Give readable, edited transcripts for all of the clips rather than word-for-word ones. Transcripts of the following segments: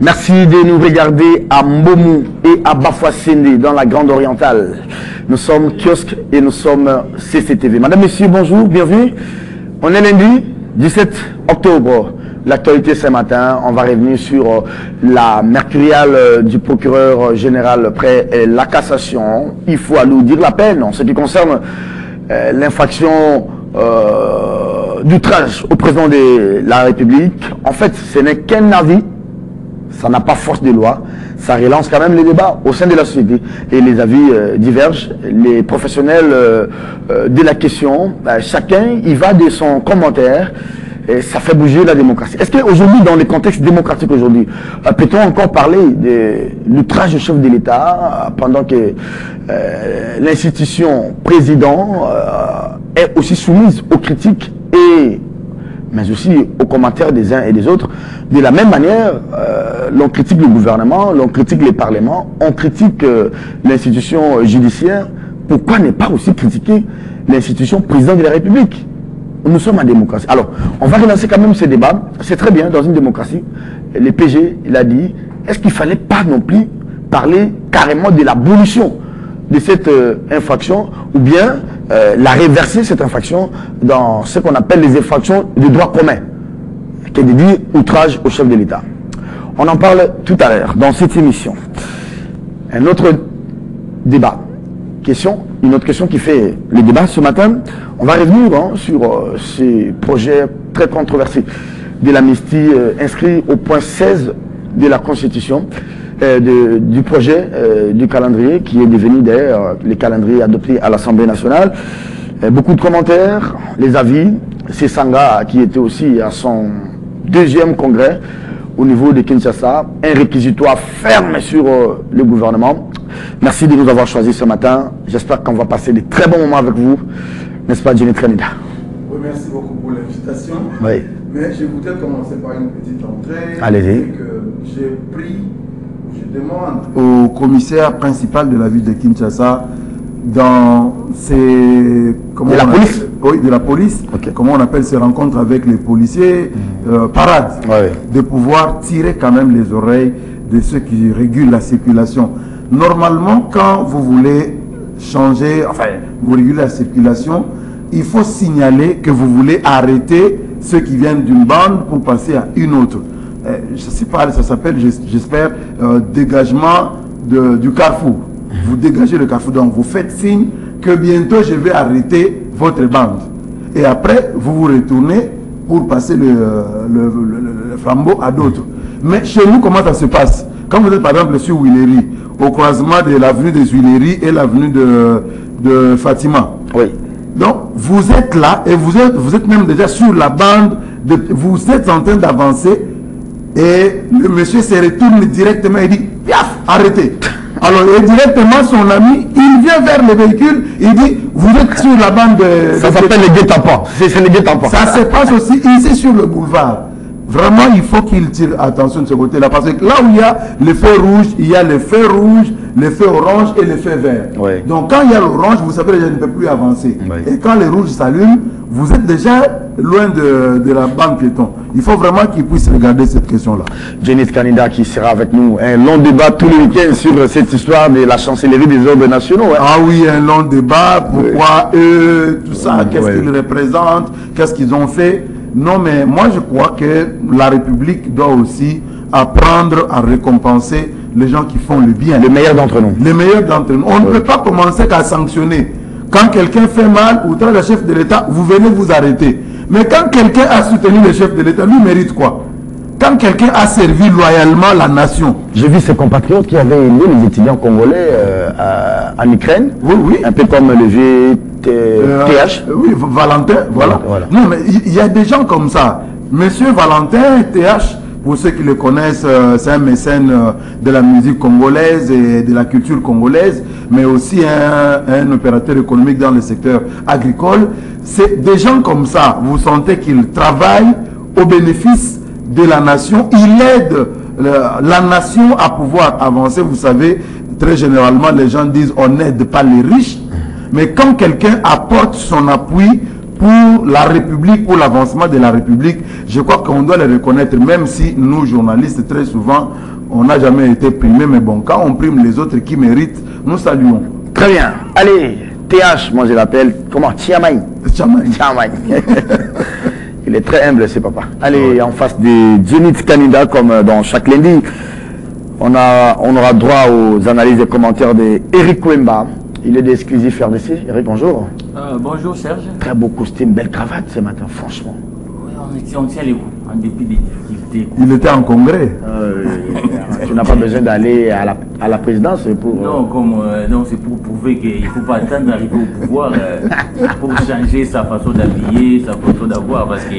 Merci de nous regarder à Mbomou et à Bafouassende dans la Grande Orientale. Nous sommes Kiosque et nous sommes CCTV. Madame, Messieurs, bonjour, bienvenue. On est lundi 17 octobre. L'actualité ce matin, on va revenir sur la mercuriale du procureur général près la cassation. Il faut alourdir la peine en ce qui concerne l'infraction d'outrage au président de la République. En fait, ce n'est qu'un avis. Ça n'a pas force de loi, ça relance quand même les débats au sein de la société. Et les avis divergent, les professionnels de la question, chacun y va de son commentaire, et ça fait bouger la démocratie. Est-ce qu'aujourd'hui, dans le contexte démocratique aujourd'hui, peut-on encore parler de l'outrage au chef de l'État pendant que l'institution président est aussi soumise aux critiques mais aussi aux commentaires des uns et des autres? De la même manière, l'on critique le gouvernement, l'on critique les parlements, on critique l'institution judiciaire. Pourquoi ne pas aussi critiquer l'institution président de la République? Nous sommes en démocratie. Alors, on va relancer quand même ce débat. C'est très bien dans une démocratie. Le PG, il a dit, est-ce qu'il ne fallait pas non plus parler carrément de l'abolition de cette infraction, ou bien la réverser, cette infraction, dans ce qu'on appelle les infractions de droit commun, qui est de dire outrage au chef de l'État. On en parle tout à l'heure dans cette émission. Un autre débat, une autre question qui fait le débat ce matin. On va revenir sur ces projets très controversés de l'amnistie inscrit au point 16 de la Constitution. Du projet du calendrier qui est devenu d'ailleurs le calendrier adopté à l'Assemblée nationale. Beaucoup de commentaires, les avis. C'est Sanga qui était aussi à son deuxième congrès au niveau de Kinshasa, un réquisitoire ferme sur le gouvernement. Merci de nous avoir choisis ce matin. J'espère qu'on va passer de très bons moments avec vous. N'est-ce pas, Jenny Tranida? Oui, merci beaucoup pour l'invitation. Oui. Mais je voudrais commencer par une petite entrée. Allez-y. Je demande au commissaire principal de la ville de Kinshasa, dans ces... De la police? Oui, de la police. Okay. Comment on appelle ces rencontres avec les policiers, parades, de pouvoir tirer quand même les oreilles de ceux qui régulent la circulation. Normalement, quand vous voulez changer, enfin, vous régulez la circulation, il faut signaler que vous voulez arrêter ceux qui viennent d'une bande pour passer à une autre. Je ne sais pas, ça s'appelle, j'espère, dégagement du carrefour. Vous dégagez le carrefour, donc vous faites signe que bientôt je vais arrêter votre bande. Et après, vous vous retournez pour passer le flambeau à d'autres. Mais chez nous, comment ça se passe? Quand vous êtes par exemple sur Huiléry, au croisement de l'avenue des Huiléry et l'avenue de Fatima. Oui. Donc, vous êtes là et vous êtes même déjà sur la bande, vous êtes en train d'avancer. Et le monsieur se retourne directement et dit, piaf, arrêtez. Alors, et directement, son ami, il vient vers le véhicule, il dit, vous êtes sur la bande de... Ça s'appelle les guet-apens. C'est les guet-apens. Ça se passe aussi ici sur le boulevard. Vraiment, il faut qu'il tire attention de ce côté-là. Parce que là où il y a le feu rouge, il y a le feu rouge, le feu orange et le feu vert. Oui. Donc, quand il y a l'orange, vous savez, je ne peux plus avancer. Oui. Et quand le rouge s'allume, vous êtes déjà loin de la bande piéton. Il faut vraiment qu'ils puissent regarder cette question-là. Jenny Tranida qui sera avec nous. Un long débat tous les week-ends sur cette histoire de la chancellerie des ordres nationaux. Hein. Ah oui, un long débat. Pourquoi eux, tout ça, qu'est-ce qu'ils représentent, qu'est-ce qu'ils ont fait. Non, mais moi je crois que la République doit aussi apprendre à récompenser les gens qui font le bien. Les meilleurs d'entre nous. Les meilleurs d'entre nous. On ne peut pas commencer qu'à sanctionner. Quand quelqu'un fait mal, outrage le chef de l'État, vous venez vous arrêter. Mais quand quelqu'un a soutenu le chef de l'État, lui mérite quoi? Quand quelqu'un a servi loyalement la nation. J'ai vu ces compatriotes qui avaient aidé les étudiants congolais en Ukraine. Oui, oui. Un peu comme le TH. Oui, Valentin, voilà. Non, mais il y a des gens comme ça. Monsieur Valentin, TH, pour ceux qui le connaissent, c'est un mécène de la musique congolaise et de la culture congolaise, mais aussi un opérateur économique dans le secteur agricole. C'est des gens comme ça, vous sentez qu'ils travaillent au bénéfice de la nation, il aide la nation à pouvoir avancer. Vous savez, très généralement, les gens disent on n'aide pas les riches, mais quand quelqu'un apporte son appui pour la République, pour l'avancement de la République, je crois qu'on doit le reconnaître, même si nous, journalistes, très souvent, on n'a jamais été primé, mais bon, quand on prime les autres qui méritent, nous saluons. Très bien. Allez, TH, moi je l'appelle, comment? Tiamagne. Tiamagne. Il est très humble, c'est papa. Allez, en face des Djenit Kanida, comme dans chaque lundi, on aura droit aux analyses et commentaires d'Eric Kouemba. Il est d'Exclusif RDC. Eric, bonjour. Bonjour Serge. Très beau costume, belle cravate ce matin, franchement. Oui, on tient les coups, en dépit des difficultés. Il était en congrès. Tu n'as pas besoin d'aller à la présidence pour... Non, non, c'est pour prouver qu'il ne faut pas attendre d'arriver au pouvoir pour changer sa façon d'habiller, sa façon d'avoir. Parce que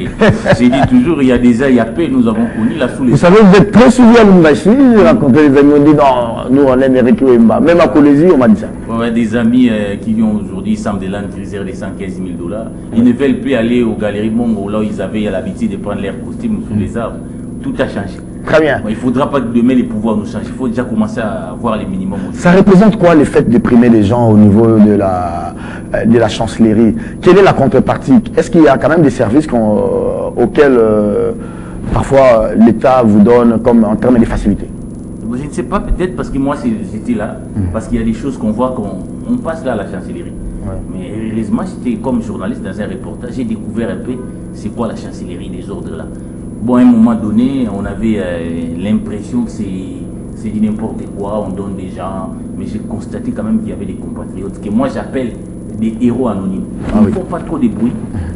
j'ai dit toujours, il y a des AIAP, nous avons connu là sous les... Vous savez, vous êtes très suivi à Lumbashi. J'ai rencontré des amis, on dit non, nous on aime Eric Kouemba. Même à Colésie, on m'a dit ça. Ouais, des amis qui ont aujourd'hui Sam de Land réserve des 115 000 $. Ils ne veulent plus aller aux galeries Mongo, là où ils avaient l'habitude de prendre leur costume sous les arbres. Tout a changé. Très bien. Il ne faudra pas que demain les pouvoirs nous changent. Il faut déjà commencer à voir les minimums aussi. Ça représente quoi le fait de primer les gens au niveau de la chancellerie? Quelle est la contrepartie? Est-ce qu'il y a quand même des services auxquels parfois l'État vous donne comme en termes de facilité? Je ne sais pas, peut-être parce que moi j'étais là, parce qu'il y a des choses qu'on voit qu'on passe là à la chancellerie. Ouais. Mais heureusement, j'étais comme journaliste dans un reportage, j'ai découvert un peu c'est quoi la chancellerie des ordres là. Bon, à un moment donné, on avait l'impression que c'est du n'importe quoi, on donne des gens, mais j'ai constaté quand même qu'il y avait des compatriotes que moi j'appelle des héros anonymes. Ils ne font pas trop de bruit,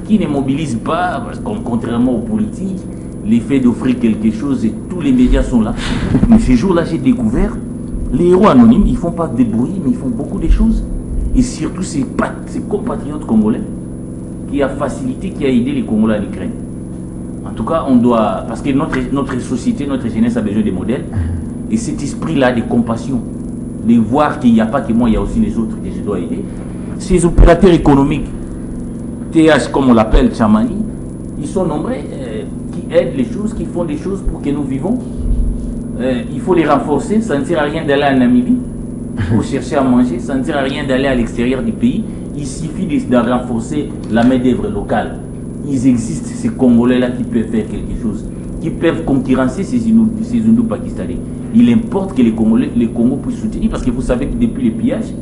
qui ne mobilisent pas, parce que contrairement aux politiques, l'effet d'offrir quelque chose et tous les médias sont là. Mais ces jours-là, j'ai découvert les héros anonymes, ils ne font pas de bruit, mais ils font beaucoup de choses. Et surtout, ces compatriotes congolais qui a facilité, qui a aidé les Congolais en Ukraine. En tout cas, on doit, parce que notre société, notre jeunesse a besoin de modèles. Et cet esprit-là de compassion, de voir qu'il n'y a pas que moi, il y a aussi les autres que je dois aider. Ces opérateurs économiques, TH comme on l'appelle, Tchamani, ils sont nombreux, qui aident les choses, qui font des choses pour que nous vivons. Il faut les renforcer, ça ne sert à rien d'aller en Namibie pour chercher à manger, ça ne sert à rien d'aller à l'extérieur du pays. Il suffit de renforcer la main-d'œuvre locale. Ils existent, ces Congolais-là qui peuvent faire quelque chose, qui peuvent concurrencer ces Indo-Pakistanais. Il importe que les Congos puissent soutenir, parce que vous savez que depuis les pillages,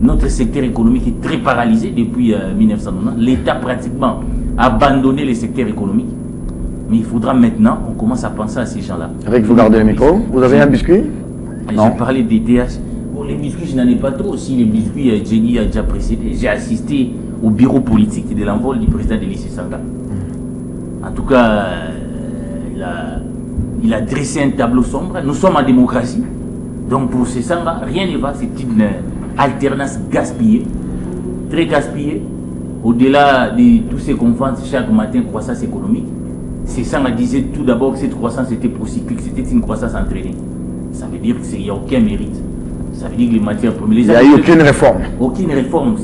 notre secteur économique est très paralysé depuis 1990. L'État pratiquement a abandonné les secteurs économiques. Mais il faudra maintenant, on commence à penser à ces gens-là. Avec vous gardez le micro, vous avez un biscuit? J'ai parlé des TH. Bon, les biscuits, je n'en ai pas trop. Si les biscuits, Jenny a déjà précédé. J'ai assisté au bureau politique de l'envol du président de Sanga. En tout cas, il a dressé un tableau sombre. Nous sommes en démocratie. Donc pour Sanga, rien ne va. C'est une alternance gaspillée, très gaspillée. Au-delà de tous ces conférences chaque matin, croissance économique, Sanga disait tout d'abord que cette croissance était procyclique, c'était une croissance entraînée. Ça veut dire qu'il n'y a aucun mérite. Ça veut dire que les matières premières... Il n'y a eu aucune réforme. Aucune réforme.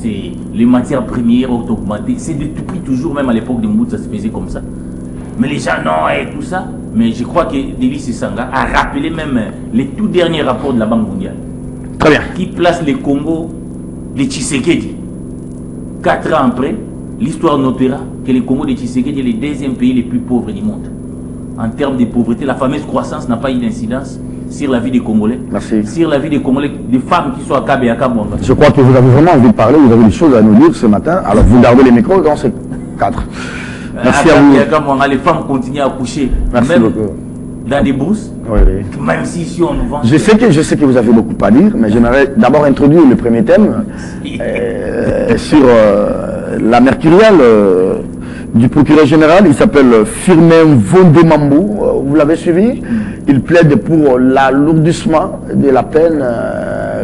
Les matières premières ont augmenté. C'est depuis toujours, même à l'époque de Mout, ça se faisait comme ça. Mais les gens, non, et tout ça. Mais je crois que Délice Sanga a rappelé même les tout derniers rapports de la Banque mondiale. Très bien. Qui place les Congo, les Tshisekedi. 4 ans après, l'histoire notera que les Congo de Tshisekedi est le deuxième pays les plus pauvres du monde. En termes de pauvreté, la fameuse croissance n'a pas eu d'incidence sur la vie des Congolais. Merci. Sur la vie des Congolais, des femmes qui sont à Kabe et à Kabonga. Je crois que vous avez vraiment envie de parler, vous avez des choses à nous dire ce matin. Alors vous gardez les micros dans ces cadres. Merci à vous. Les femmes continuent à coucher. Merci même beaucoup. Dans des brousses. Oui, oui. Même si ici on nous vend. Je sais que vous avez beaucoup à dire, mais j'aimerais d'abord introduire le premier thème sur la mercuriale du procureur général. Il s'appelle Firmin Vondemambou. Vous l'avez suivi? Il plaide pour l'alourdissement de la peine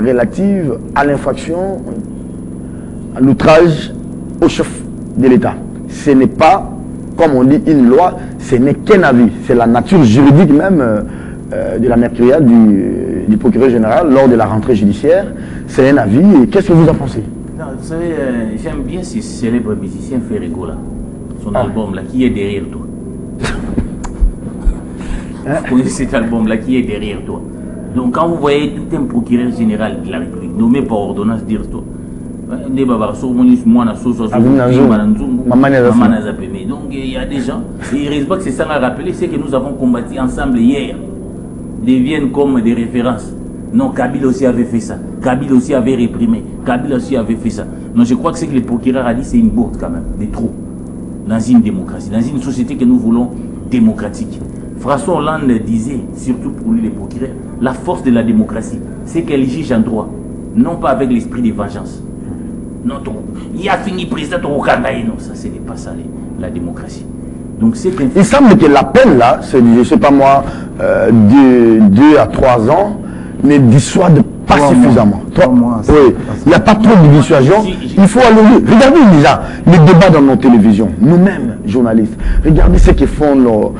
relative à l'infraction, à l'outrage au chef de l'État. Ce n'est pas, comme on dit, une loi, ce n'est qu'un avis. C'est la nature juridique même de la mercuriale du procureur général lors de la rentrée judiciaire. C'est un avis. Qu'est-ce que vous en pensez? Non, vous savez, j'aime bien ce célèbre musicien Ferrego là. Son album là, qui est derrière toi. Vous connaissez cet album là, qui est derrière toi. Donc quand vous voyez tout un procureur général de la République nommé par ordonnance dire toi. Donc il y a des gens, et il reste pas que c'est ça à rappeler, c'est que nous avons combattu ensemble hier deviennent comme des références. Non, Kabila aussi avait fait ça. Kabila aussi avait réprimé. Kabila aussi avait fait ça. Non, je crois que ce que le procureur a dit, c'est une bourde quand même, des trop. Dans une démocratie, dans une société que nous voulons démocratique. François Hollande disait, surtout pour lui les procureurs, la force de la démocratie, c'est qu'elle juge en droit, non pas avec l'esprit de vengeance. Non, il a fini président au Canada. Non, ça, ce n'est pas ça, la démocratie. Donc, il semble que l'appel là, c'est, je ne sais pas moi, de 2 à 3 ans, ne dissuade pas suffisamment. 3 mois. Oui, il n'y a pas trop de dissuasion. Il faut aller. Regardez déjà les débats dans nos télévisions, nous-mêmes, journalistes. Regardez ce que font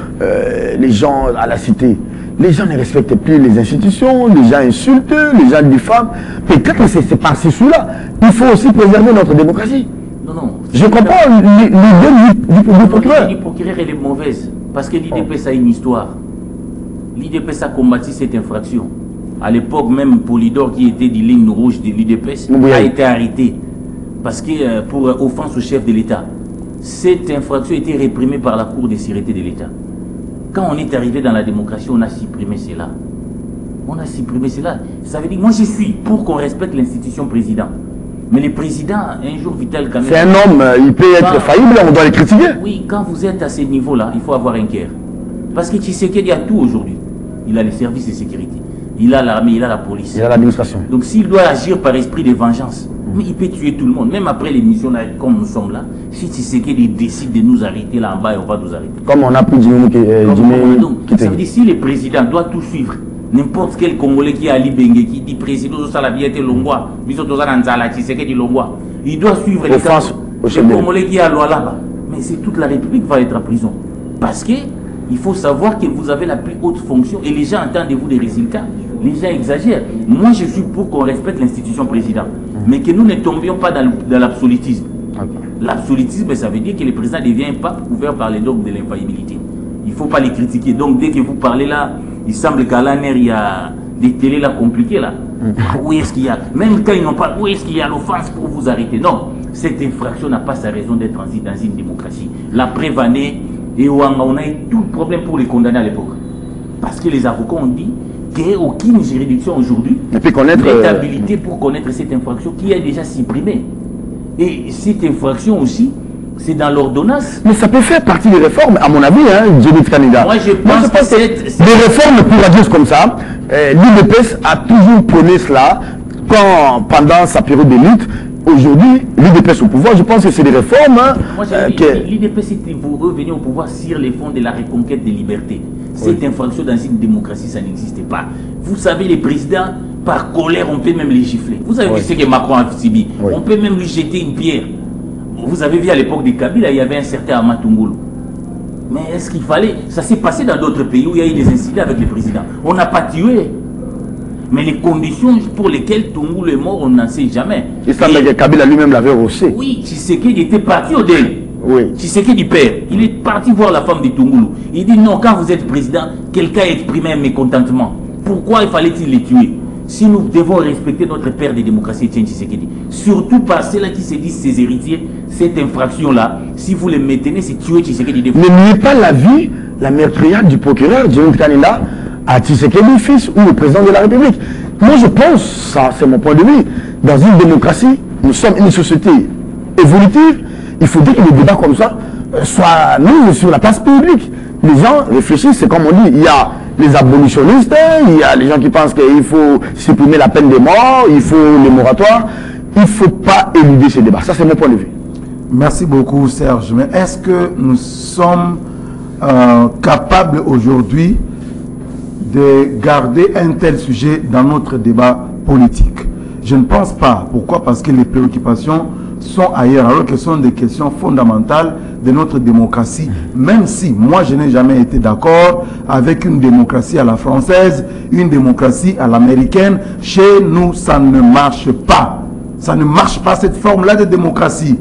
les gens à la cité. Les gens ne respectent plus les institutions, les gens insultent, les gens diffament. Peut-être que c'est par ceci-là. Il faut aussi préserver notre démocratie. Non. Je comprends l'idée du procureur. L'idée du procureur, elle est mauvaise. Parce que l'IDPS a une histoire. L'IDPS a combattu cette infraction. À l'époque, même Polydor, qui était des lignes rouges de l'IDPS, a été arrêté. Parce que pour offense au chef de l'État. Cette infraction a été réprimée par la Cour de sécurité de l'État. Quand on est arrivé dans la démocratie, on a supprimé cela. On a supprimé cela. Ça veut dire, moi je suis pour qu'on respecte l'institution président. Mais le président, un jour, Vital Kamerhe... C'est un homme, il peut être faillible, on doit le critiquer. Oui, quand vous êtes à ce niveau-là, il faut avoir un cœur. Parce que Tshisekedi a tout aujourd'hui. Il a les services de sécurité. Il a l'armée, il a la police. Il a l'administration. Donc s'il doit agir par esprit de vengeance, mais il peut tuer tout le monde. Même après l'émission, comme nous sommes là, si Tshisekedi décide de nous arrêter là en bas, on va nous arrêter. Comme on a pu dire, ça veut dire si le président doit tout suivre, n'importe quel Congolais qui a Ali Bengue, qui dit président de Salabiate Longwa, il doit suivre les Congolais qui a loi là-bas. Mais c'est toute la République va être en prison. Parce que il faut savoir que vous avez la plus haute fonction et les gens attendent de vous des résultats. Les gens exagèrent. Moi, je suis pour qu'on respecte l'institution président. Mais que nous ne tombions pas dans l'absolutisme. L'absolutisme, ça veut dire que le président devient un pape couvert par les dogmes de l'infaillibilité. Il ne faut pas les critiquer. Donc, dès que vous parlez là, il semble qu'à l'année, il y a des télés là compliquées là. Où est-ce qu'il y a, même quand ils n'ont pas, où est-ce qu'il y a l'offense pour vous arrêter? Non, cette infraction n'a pas sa raison d'être dans une démocratie. La preuve en est, et on a eu tout le problème pour les condamner à l'époque. Parce que les avocats ont dit qu'il n'y a aucune juridiction aujourd'hui l'étabilité pour connaître cette infraction qui est déjà supprimée. Et cette infraction aussi, c'est dans l'ordonnance. Mais ça peut faire partie des réformes, à mon avis, hein, Judith Kanida. Moi, je pense que des réformes pour dire comme ça. L'UDPS a toujours prôné cela pendant sa période de lutte. Aujourd'hui, l'UDPS au pouvoir, je pense que c'est des réformes. Moi, l'UDPS était pour revenir au pouvoir sur les fonds de la reconquête des libertés. Cette infraction dans une démocratie, ça n'existait pas. Vous savez, les présidents, par colère, on peut même les gifler. Vous avez vu ce que Macron a subi. On peut même lui jeter une pierre. Vous avez vu à l'époque de Kabila, il y avait un certain Amatungulu. Mais est-ce qu'il fallait... Ça s'est passé dans d'autres pays où il y a eu des incidents avec les présidents. On n'a pas tué. Mais les conditions pour lesquelles Tungulu est mort, on n'en sait jamais. Il semble que Kabila lui-même l'avait rossé. Oui, Tshisekedi était parti au délai. Oui. Tshisekedi père, il est parti voir la femme de Tungulu. Il dit non, quand vous êtes président, quelqu'un a exprimé un mécontentement. Pourquoi il fallait-il les tuer? Si nous devons respecter notre père de démocratie, Etienne Tshisekedi, surtout par ceux-là qui se disent ses héritiers, cette infraction-là, si vous les maintenez, c'est tuer Tshisekedi. Mais n'oubliez pas la vie, la meurtrière du procureur, Judith Kanida, à Tshisekedi, fils ou le président de la République. Moi, je pense, ça c'est mon point de vue, dans une démocratie, nous sommes une société évolutive, il faudrait que les débats comme ça soient mis sur la place publique. Les gens réfléchissent, c'est comme on dit, il y a les abolitionnistes, il y a les gens qui pensent qu'il faut supprimer la peine de mort, il faut les moratoires. Il ne faut pas éluder ces débats. Ça, c'est mon point de vue. Merci beaucoup, Serge. Mais est-ce que nous sommes capables aujourd'hui de garder un tel sujet dans notre débat politique? Je ne pense pas. Pourquoi? Parce que les préoccupations sont ailleurs, alors que ce sont des questions fondamentales de notre démocratie. Même si moi je n'ai jamais été d'accord avec une démocratie à la française, une démocratie à l'américaine, chez nous ça ne marche pas. Ça ne marche pas cette forme-là de démocratie.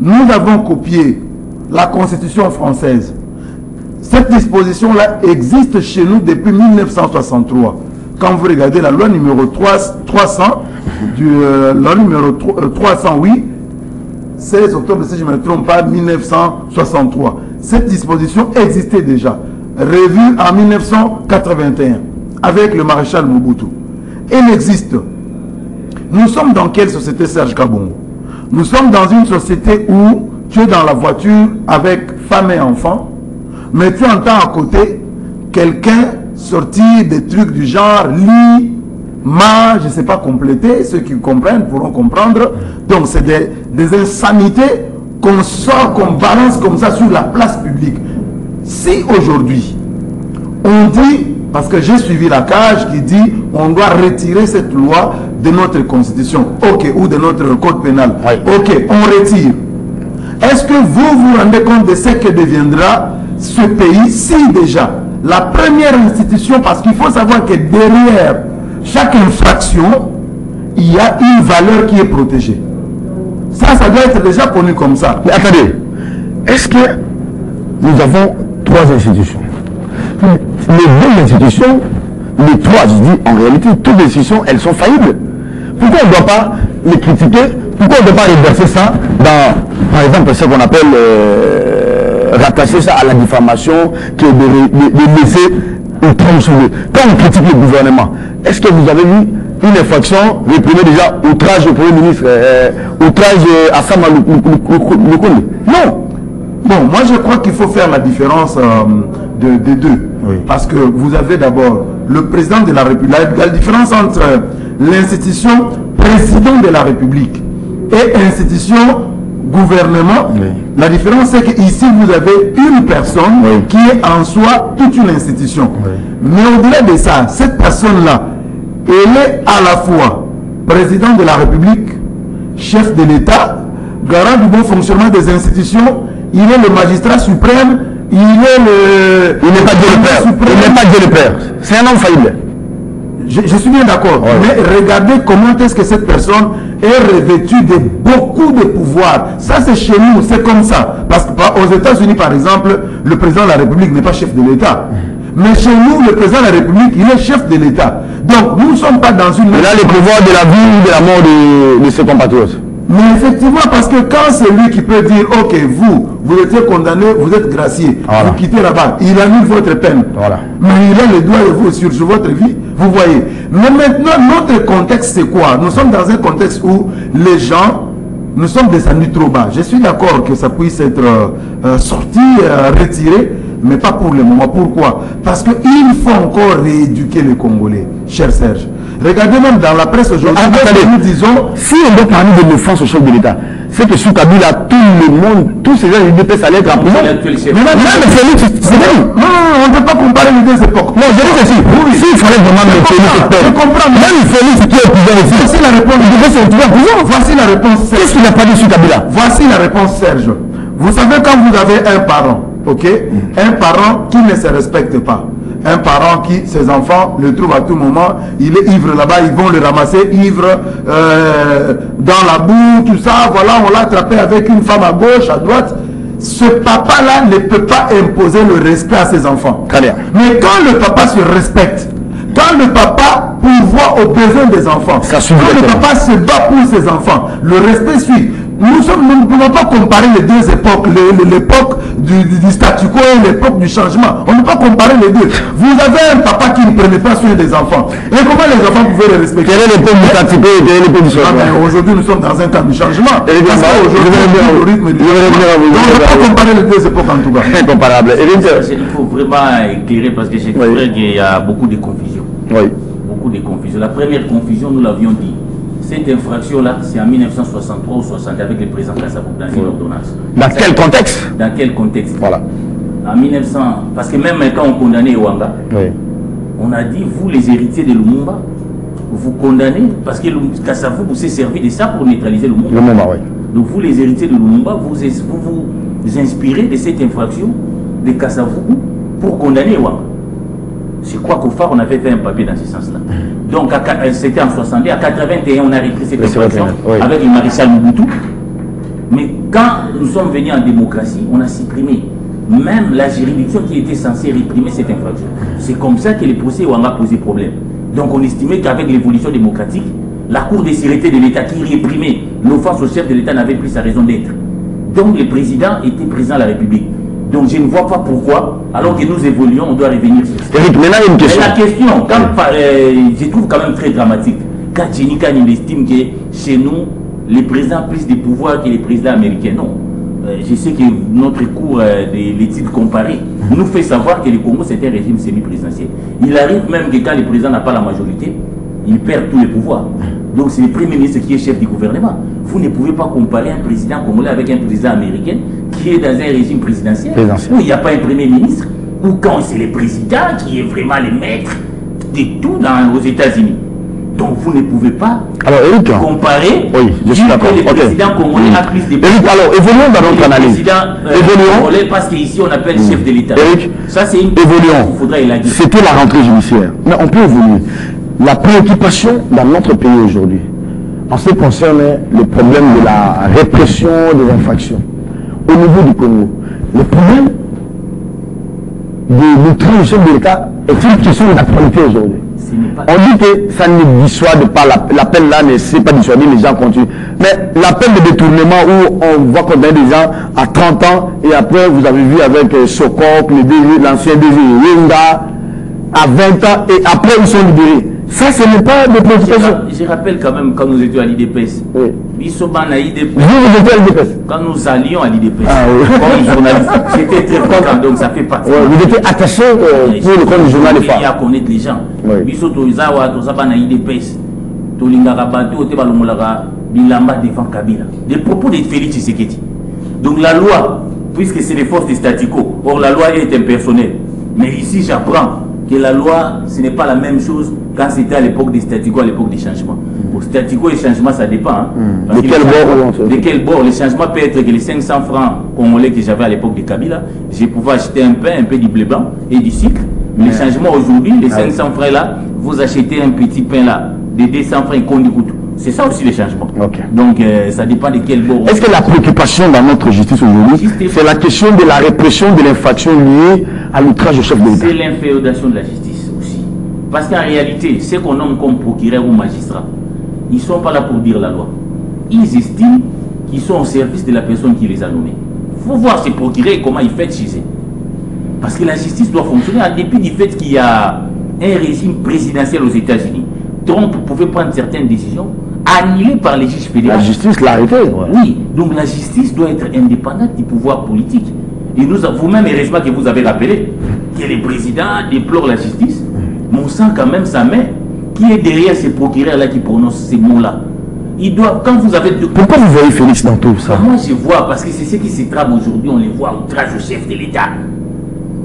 Nous avons copié la Constitution française. Cette disposition-là existe chez nous depuis 1963. Quand vous regardez la loi numéro 300, la numéro 308, 16 octobre, si je ne me trompe pas, 1963. Cette disposition existait déjà, revue en 1981. avec le maréchal Mobutu. Elle existe. Nous sommes dans quelle société, Serge Kabongo? Nous sommes dans une société où tu es dans la voiture avec femme et enfant, mais tu entends à côté quelqu'un sortir des trucs du genre lit, je ne sais pas compléter, ceux qui comprennent pourront comprendre. Donc c'est des insanités qu'on sort, qu'on balance comme ça sur la place publique. Si aujourd'hui, on dit, parce que j'ai suivi la cage qui dit on doit retirer cette loi de notre constitution, ok, ou de notre code pénal, ok, on retire. Est-ce que vous vous rendez compte de ce que deviendra ce pays si déjà la première institution, parce qu'il faut savoir que derrière chaque infraction, il y a une valeur qui est protégée. Ça doit être déjà connu comme ça. Mais attendez, est-ce que nous avons 3 institutions? Les 2 institutions, les 3, je dis, en réalité, toutes les institutions, elles sont faillibles. Pourquoi on ne doit pas les critiquer? Pourquoi on ne doit pas reverser ça dans, par exemple, ce qu'on appelle rattacher ça à la diffamation, qui est de laisser une tronche. Quand on critique le gouvernement, est-ce que vous avez vu une infraction réprimée déjà, outrage au Premier ministre, outrage à Sama Lukonde? Non. Bon, moi je crois qu'il faut faire la différence des deux. Oui. Parce que vous avez d'abord le président de la République, la différence entre l'institution président de la République et institution gouvernement. Oui. La différence c'est qu'ici vous avez une personne qui est en soi toute une institution. Oui. Mais au-delà de ça, cette personne-là, elle est à la fois président de la République, chef de l'État, garant du bon fonctionnement des institutions, il est le magistrat suprême, il est le... Il n'est pas Dieu le Père. Il n'est pas Dieu le Père. C'est un homme faillible. Je suis bien d'accord. Ouais. Mais regardez comment est-ce que cette personne est revêtue de beaucoup de pouvoirs. Ça, c'est chez nous, c'est comme ça. Parce qu'aux États-Unis, par exemple, le président de la République n'est pas chef de l'État. Mais chez nous, le président de la République, il est chef de l'État. Donc, nous ne sommes pas dans une... Il a le pouvoir de la vie ou de la mort de ses compatriotes. Mais effectivement, parce que quand c'est lui qui peut dire, ok, vous étiez condamné, vous êtes gracié, vous quittez là-bas, il annule votre peine. Voilà. Mais il a le droit de vous sur votre vie, vous voyez. Mais maintenant, notre contexte, c'est quoi? Nous sommes dans un contexte où les gens, nous sommes descendus trop bas. Je suis d'accord que ça puisse être sorti, retiré, mais pas pour le moment. Pourquoi? Parce qu'il faut encore rééduquer les Congolais, cher Serge. Regardez même dans la presse aujourd'hui, nous disons... Si on doit parler de l'offense au chef de l'État, c'est que sous Kabila, tout le monde, tous ces gens du DPS allaient être en prison. Non, on ne peut pas comparer les deux époques. Non, je dis ceci. S'il fallait vraiment mettre je comprends. Même Félix qui est au pouvoir ici, voici la réponse. Il devait se retrouver en prison. Voici la réponse, Serge. Qu'est-ce qu'il n'a pas dit sur Kabila? Voici la réponse, Serge. Vous savez, quand vous avez un parent, ok, un parent qui ne se respecte pas, un parent qui, ses enfants, le trouvent à tout moment, il est ivre là-bas, ils vont le ramasser, ivre, dans la boue, tout ça, voilà, on l'a attrapé avec une femme à gauche, à droite. Ce papa-là ne peut pas imposer le respect à ses enfants. Très bien. Mais quand le papa se respecte, quand le papa pourvoit aux besoins des enfants, quand le papa se bat pour ses enfants, le respect suit. Nous ne pouvons pas comparer les deux époques, l'époque du statu quo et l'époque du changement. On ne peut pas comparer les deux. Vous avez un papa qui ne prenait pas soin des enfants. Et comment les enfants pouvaient les respecter? Quelle est l'époque du statu quo et quelle est l'époque du changement? Aujourd'hui, nous sommes dans un temps du changement. Et parce qu'aujourd'hui, le rythme du changement. Donc, on ne peut pas comparer les deux époques en tout cas. Incomparable. Il faut vraiment éclairer parce que j'ai trouvé qu'il y a beaucoup de confusion. Oui. Beaucoup de confusion. La première confusion, nous l'avions dit. Cette infraction-là, c'est en 1963 ou 60 avec le président Kassabou dans une ordonnance. Dans quel contexte? Dans quel contexte? Voilà. En 1900, parce que même quand on condamnait Ouanga, on a dit, vous les héritiers de Lumumba, vous condamnez, parce que Kassabou s'est servi de ça pour neutraliser Lumumba. Lumumba, oui. Donc vous les héritiers de Lumumba, vous inspirez de cette infraction de Kassabou pour condamner Ouanga. Je crois qu'au phare, on avait fait un papier dans ce sens-là. Donc, c'était en 60, à 81, on a repris cette infraction avec le maréchal Mobutu. Mais quand nous sommes venus en démocratie, on a supprimé même la juridiction qui était censée réprimer cette infraction. C'est comme ça que les procès ont posé problème. Donc, on estimait qu'avec l'évolution démocratique, la Cour de sûreté de l'État qui réprimait l'offense au chef de l'État n'avait plus sa raison d'être. Donc, le président était président de la République. Donc je ne vois pas pourquoi, alors que nous évoluons, on doit revenir sur ça. Eric, maintenant il y a une question. Mais la question, je trouve quand même très dramatique. Quand Jenny Khan estime que chez nous, les présidents ont plus de pouvoir que les présidents américains. Non. Je sais que notre cours de l'étude comparée nous fait savoir que le Congo c'est un régime semi-présidentiel. Il arrive même que quand le président n'a pas la majorité, il perd tous les pouvoirs. Donc c'est le Premier ministre qui est chef du gouvernement. Vous ne pouvez pas comparer un président congolais avec un président américain qui est dans un régime présidentiel où il n'y a pas un Premier ministre, ou quand c'est le président qui est vraiment le maître de tout aux États-Unis. Donc vous ne pouvez pas comparer. Oui, je suis d'accord. Le président congolais a plus de Eric, alors évoluons dans notre analyse. Évoluons. Parce qu'ici on appelle chef de l'État. Eric, ça c'est une évoluons. C'était la rentrée judiciaire. Mais on peut évoluer. La préoccupation dans notre pays aujourd'hui, en ce qui concerne le problème de la répression des infractions au niveau du Congo, le problème de l'outrage du chef de l'État est une question d'actualité aujourd'hui. On dit que ça ne dissuade pas, l'appel là ne sait pas dissuader, les gens continuent. Mais l'appel de détournement où on voit condamner des gens à 30 ans et après vous avez vu avec Sokok, l'ancien DG Yenga, à 20 ans et après ils sont libérés. Ça, ce n'est pas de préoccupation. Je rappelle quand même quand nous étions à l'IDPS. Oui. Vous étiez à l'IDPS. Quand nous allions à l'IDPS, comme journaliste, j'étais très content, donc ça fait partie. Vous étiez attaché pour le compte du journal des femmes. Il y a à connaître les gens. Nous sommes à l'IDPS. Devant Kabila. Des propos de Félix Tshisekedi. Donc la loi, puisque c'est les forces des statu quo, or la loi est impersonnelle. Mais ici, j'apprends que la loi, ce n'est pas la même chose quand c'était à l'époque des statu quo, à l'époque des changements. Au statu quo et changements, ça dépend. Hein, de quel bord le changement peut être que les 500 francs congolais que j'avais à l'époque de Kabila, je pouvais acheter un pain, un peu du blé blanc et du sucre. Mais les changements aujourd'hui, les 500 francs là, vous achetez un petit pain là, de 200 francs qu'on écoute. C'est ça aussi les changements. Donc ça dépend de quel bord. Est-ce que la préoccupation dans notre justice aujourd'hui, c'est la question de la répression de l'infraction liée à l'outrage au chef de l'État? C'est l'inféodation de la justice aussi. Parce qu'en réalité, ceux qu'on nomme comme procureur ou magistrat, ils ne sont pas là pour dire la loi. Ils estiment qu'ils sont au service de la personne qui les a nommés. Il faut voir ces procureurs et comment ils font chez eux. Parce que la justice doit fonctionner en dépit du fait qu'il y a un régime présidentiel aux États-Unis. Trump pouvait prendre certaines décisions annulées par les juges fédéraux. La justice l'a arrêté. Oui, donc la justice doit être indépendante du pouvoir politique. Et vous-même, heureusement que vous avez rappelé que les présidents déplorent la justice, mais on sent quand même sa main qui est derrière ces procureurs-là qui prononcent ces mots-là. Ils doivent, quand vous avez... Pourquoi vous voyez Félix dans tout ça? Moi, je vois, parce que c'est ce qui se trame aujourd'hui, on les voit, outrage au chef de l'État.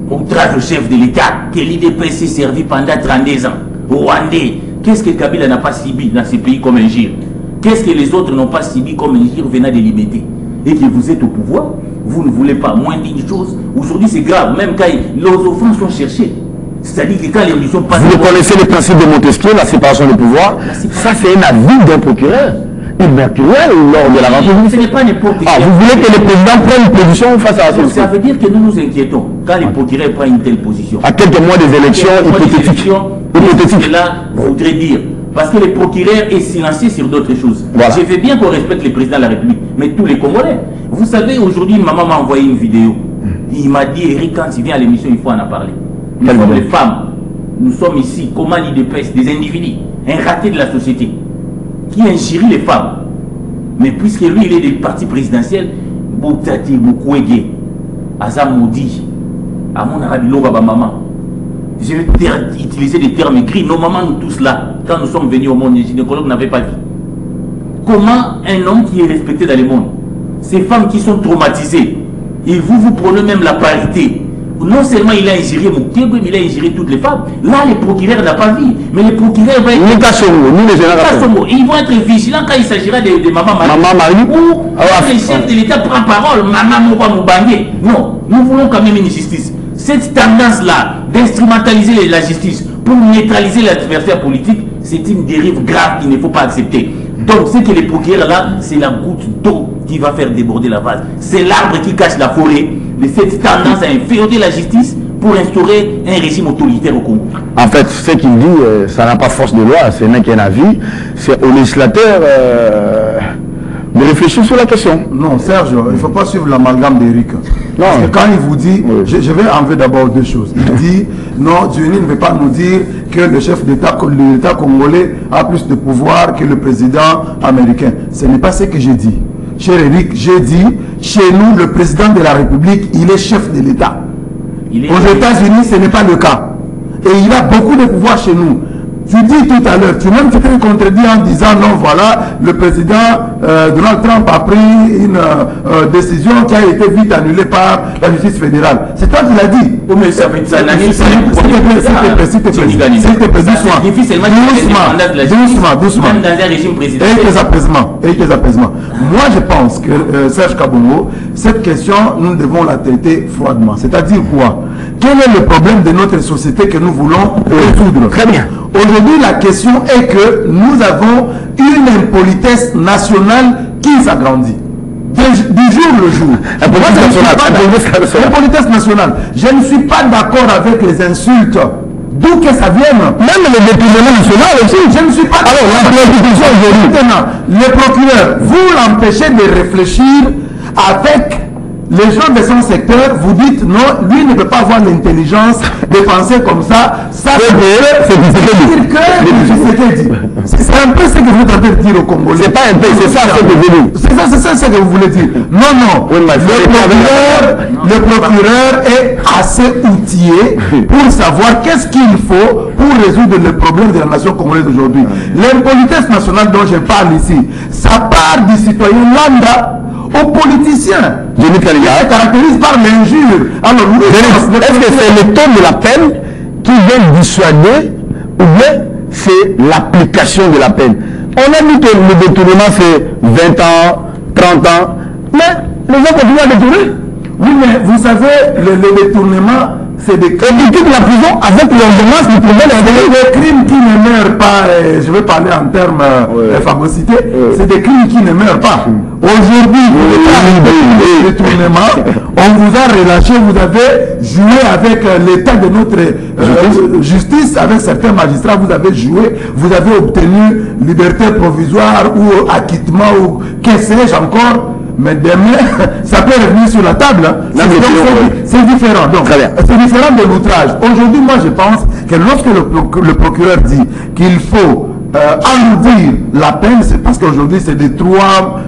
Outrage au chef de l'État, que l'IDPS s'est servi pendant 32 ans. Rwandais, qu'est-ce que Kabila n'a pas subi dans ces pays comme un gire? Qu'est-ce que les autres n'ont pas subi comme un gire venant des libertés? Et que vous êtes au pouvoir, vous ne voulez pas moins d'une chose. Aujourd'hui, c'est grave, même quand les offenses sont cherchées. C'est-à-dire que quand les religions passent... Vous connaissez le principe de Montesquieu, la séparation des pouvoirs. Ça, c'est un avis d'un procureur. Lors de la rentrée. Ce n'est pas n'importe qui. Vous voulez que le président prenne une position face à la... Ça veut dire que nous nous inquiétons quand les procureurs prennent une telle position. À quelques mois des élections hypothétiques. Cela voudrait dire. Parce que le procureur est silencieux sur d'autres choses. Voilà. Je veux bien qu'on respecte le président de la République, mais tous les Congolais. Vous savez, aujourd'hui, maman m'a envoyé une vidéo. Il m'a dit, Eric, quand il vient à l'émission, il faut en parler. Nous sommes les femmes. Nous sommes ici, comment l'IDPS, des individus, un raté de la société, qui injure les femmes. Mais puisque lui, il est des partis présidentiels, Boutati, Boukouégué, Azam Moudi, à mon arabe, maman. Je vais utiliser des termes gris. Nos mamans, nous tous là, quand nous sommes venus au monde, les gynécologues n'avaient pas vu. Comment un homme qui est respecté dans le monde, ces femmes qui sont traumatisées, et vous prenez même la parité. Non seulement il a injuré Moukébé, mais il a injuré toutes les femmes. Là, les procureurs n'ont pas vu. Mais les procureurs vont être... Ils vont être vigilants quand il s'agira de Maman Marie. Ou quand le chef de l'État prend parole, Maman Mouba Moubangé. Non, nous voulons quand même une justice. Cette tendance-là d'instrumentaliser la justice pour neutraliser l'adversaire politique, c'est une dérive grave qu'il ne faut pas accepter. Donc, ce que les procureurs là, c'est la goutte d'eau qui va faire déborder la vase. C'est l'arbre qui cache la forêt. De cette tendance à inféoder la justice pour instaurer un régime autoritaire au Congo. En fait, ce qu'il dit, ça n'a pas force de loi, c'est qu'un avis. C'est au législateur de réfléchir sur la question. Non, Serge, il ne faut pas suivre l'amalgame d'Éric. Parce que quand il vous dit, je vais enlever d'abord deux choses. Il dit, non, Diony ne veut pas nous dire que le chef d'État congolais a plus de pouvoir que le président américain. Ce n'est pas ce que j'ai dit. Cher Eric, j'ai dit, chez nous, le président de la République, il est chef de l'État. Aux États-Unis, ce n'est pas le cas. Et il a beaucoup de pouvoir chez nous. Tu dis tout à l'heure, tu même t'es contredit en disant non, voilà, le président Donald Trump a pris une décision qui a été vite annulée par la justice fédérale. C'est toi qui l'as dit. Oh, mais ça fait ça l'année. S'il te plaît, doucement. Même dans un régime présidentiel. Et tes apaisements. Moi, je pense que Serge Kabongo, cette question, nous devons la traiter froidement. C'est-à-dire quoi? Quel est le problème de notre société que nous voulons résoudre? Très bien. Aujourd'hui, la question est que nous avons une impolitesse nationale qui s'agrandit. Du jour le jour. Impolitesse nationale. Je ne suis pas d'accord avec les insultes. D'où que ça vienne. Même le détournement national aussi. Je ne suis pas d'accord. Alors, l'implication aujourd'hui. Maintenant, le procureur, vous l'empêchez de réfléchir avec les gens de son secteur. Vous dites non, lui ne peut pas avoir l'intelligence de penser comme ça. Ça c'est un peu ce que vous êtes en train de dire au Congolais. C'est pas un peu, c'est ça ce que vous voulez. C'est ça ce que vous voulez dire. Non. Oui, le procureur est assez outillé pour savoir qu'est-ce qu'il faut pour résoudre le problème de la nation congolaise aujourd'hui. L'impolitesse nationale dont je parle ici, ça part du citoyen lambda aux politiciens. Je dis qu'il se caractérise par l'injure. Alors, est-ce que c'est le ton de la peine qui vient dissuader ou bien c'est l'application de la peine? On a dit que le détournement c'est 20 ans, 30 ans, mais les gens continuent à détourner. Oui, mais vous savez, le détournement, c'est des crimes. Et quitte la prison avec l'ordonnance, le problème des crimes qui ne meurent pas, je vais parler en termes phagocytés, c'est des crimes qui ne meurent pas. Aujourd'hui, le détournement, on vous a relâché, vous avez joué avec l'état de notre justice, avec certains magistrats, vous avez joué, vous avez obtenu liberté provisoire ou acquittement ou que sais-je encore. Mais demain, ça peut revenir sur la table. C'est différent. Donc, c'est différent de l'outrage. Aujourd'hui, moi, je pense que lorsque le procureur dit qu'il faut alourdir la peine, c'est parce qu'aujourd'hui, c'est de 3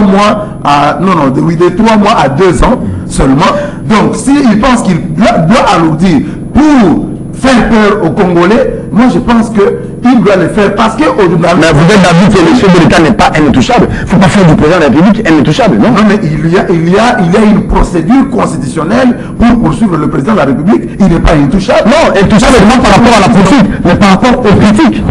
mois à... Non, de 3 mois à 2 ans seulement. Donc, s'il pense qu'il doit alourdir pour faire peur aux Congolais, moi, je pense qu'il doit le faire parce qu'aujourd'hui... Mais vous êtes d'avis que le chef de l'État n'est pas intouchable. Il ne faut pas faire du président de la République intouchable, non? Non, mais il y a une procédure constitutionnelle pour poursuivre le président de la République. Il n'est pas intouchable. Non, intouchable non par rapport à la poursuite, mais par rapport aux critiques.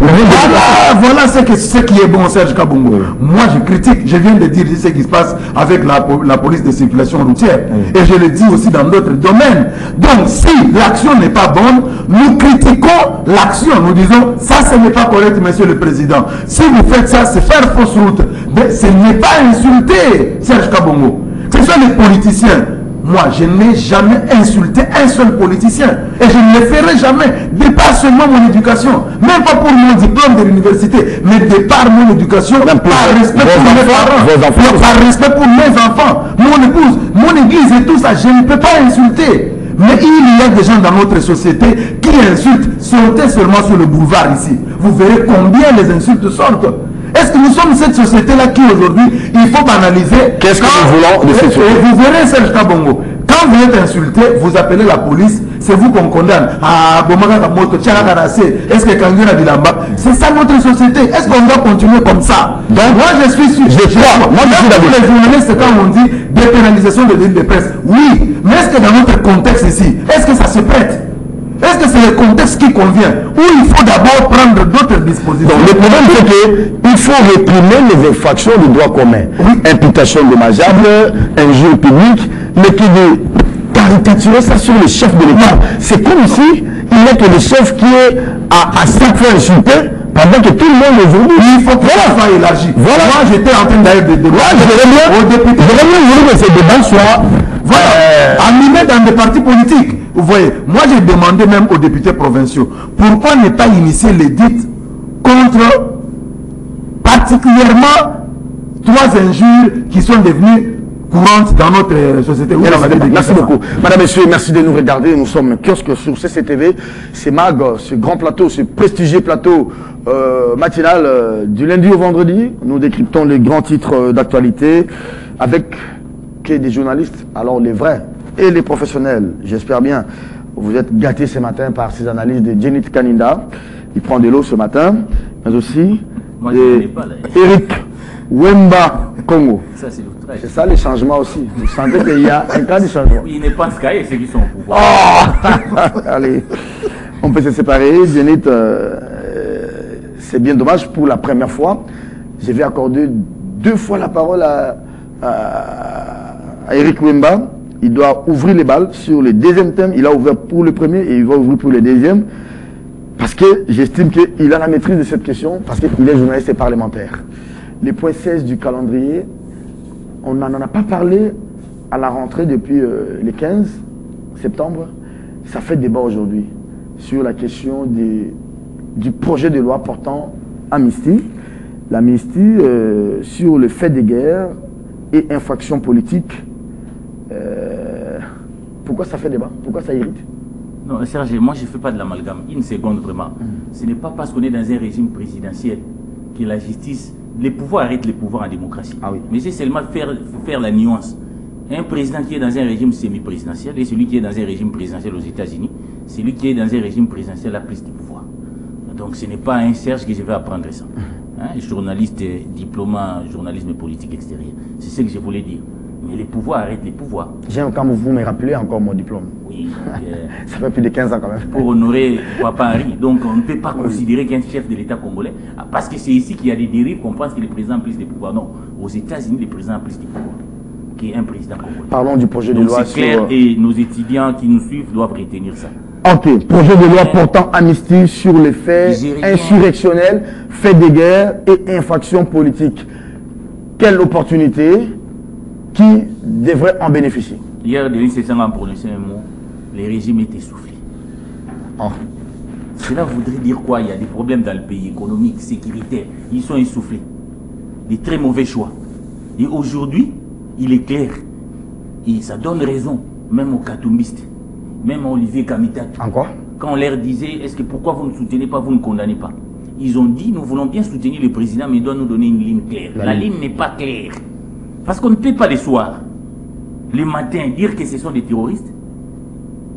Voilà ce qui est bon, Serge Kabongo. Moi, je critique, je viens de dire ce qui se passe avec la police de circulation routière. Et je le dis aussi dans d'autres domaines. Donc, si l'action n'est pas bonne, nous critiquons l'action. Nous disons, ça, ce n'est pas correct, monsieur le président. Si vous faites ça, c'est faire fausse route. Mais ce n'est pas insulter Serge Kabongo. Ce sont les politiciens. Moi, je n'ai jamais insulté un seul politicien. Et je ne le ferai jamais. De par seulement mon éducation. Même pas pour mon diplôme de l'université. Mais de par mon éducation. Par respect pour mes parents. Par respect pour mes enfants. Mon épouse, mon église et tout ça. Je ne peux pas insulter. Mais il y a des gens dans notre société qui insultent. Sortez seulement sur le boulevard ici. Vous verrez combien les insultes sortent. Est-ce que nous sommes cette société-là qui aujourd'hui, il faut banaliser? Qu'est-ce que nous voulons de cette société? Et vous verrez, Serge Kabongo, quand vous êtes insulté, vous appelez la police, c'est vous qu'on condamne. Ah, Bomaka Moto, est-ce que Kangura Bilamba? C'est ça notre société. Est-ce qu'on doit continuer comme ça? Donc, moi, je suis sûr. Moi, je suis d'accord. Les journalistes, quand on dit dépénalisation de l'île de presse, oui, mais est-ce que dans notre contexte ici, est-ce que ça se prête? Est-ce que c'est le contexte qui convient? Ou il faut d'abord prendre d'autres dispositions? Donc, le problème, c'est qu'il faut réprimer les infractions du droit commun. Oui. Imputation dommageable, injure publique, mais qui dit caricaturer ça sur le chef de l'État. C'est comme si il n'est que le chef qui est à chaque fois insulté, pendant que tout le monde aujourd'hui... Il faut que ça soit élargi. Voilà. Moi, j'étais en train d'aller de débat. J'aurais bien que ces débats soient... animés dans des partis politiques. Vous voyez, moi j'ai demandé même aux députés provinciaux, pourquoi ne pas initier l'édite contre particulièrement 3 injures qui sont devenues courante dans notre société. Merci beaucoup. Madame, Messieurs, merci de nous regarder. Nous sommes kiosque sur CCTV. C'est MAG, ce grand plateau, ce prestigieux plateau matinal du lundi au vendredi. Nous décryptons les grands titres d'actualité avec des journalistes, alors les vrais et les professionnels. J'espère bien. Vous êtes gâtés ce matin par ces analyses de Jenit Kaninda. Il prend de l'eau ce matin, mais aussi Eric Wemba Congo. C'est ça les changements aussi. Vous sentez qu'il y a un cas de changement. Il n'est pas Sky, ceux qui sont au pouvoir. Oh allez, on peut se séparer. Jenit, c'est bien dommage. Pour la première fois, je vais accorder 2 fois la parole à Eric Wemba. Il doit ouvrir les balles sur le deuxième thème. Il a ouvert pour le premier et il va ouvrir pour le deuxième. Parce que j'estime qu'il a la maîtrise de cette question, parce qu'il est journaliste et parlementaire. Les points 16 du calendrier, on n'en a pas parlé à la rentrée depuis le 15 septembre. Ça fait débat aujourd'hui sur la question du projet de loi portant amnistie. L'amnistie sur le fait des guerres et infractions politiques. Pourquoi ça fait débat? Pourquoi ça irrite? Non, Serge, moi je ne fais pas de l'amalgame. Une seconde vraiment. Ce n'est pas parce qu'on est dans un régime présidentiel que la justice, les pouvoirs arrêtent les pouvoirs en démocratie. Ah oui. Mais c'est seulement faire la nuance. Un président qui est dans un régime semi-présidentiel et celui qui est dans un régime présidentiel aux États-Unis, celui qui est dans un régime présidentiel a plus de pouvoir. Donc ce n'est pas un Serge que je vais apprendre ça. Hein, journaliste, diplômant, journalisme politique extérieur. C'est ce que je voulais dire. Mais les pouvoirs arrêtent les pouvoirs. J'aime quand vous me rappelez encore mon diplôme. Oui. Ça fait plus de 15 ans quand même. Pour honorer Papa Henri. Donc on ne peut pas considérer qu'un chef de l'État congolais, parce que c'est ici qu'il y a des dérives qu'on pense que le président a plus de pouvoir. Non, aux États-Unis, le président a plus de pouvoir qu'un président congolais. Parlons du projet de loi. C'est clair et nos étudiants qui nous suivent doivent retenir ça. Ok, projet de loi portant amnistie sur les faits insurrectionnels, faits de guerre et infractions politiques. Quelle opportunité? Qui devrait en bénéficier? Hier, Denis Sessang a prononcé un mot, les régimes étaient essoufflés. Oh. Cela voudrait dire quoi? Il y a des problèmes dans le pays, économiques, sécuritaires. Ils sont essoufflés. Des très mauvais choix. Et aujourd'hui, il est clair, et ça donne raison, même aux katumbistes, même à Olivier Kamitatu. En quoi? Quand on leur disait, est-ce que pourquoi vous ne soutenez pas, vous ne condamnez pas? Ils ont dit, nous voulons bien soutenir le président, mais il doit nous donner une ligne claire. La ligne n'est pas claire. Parce qu'on ne peut pas les soirs, les matins, dire que ce sont des terroristes,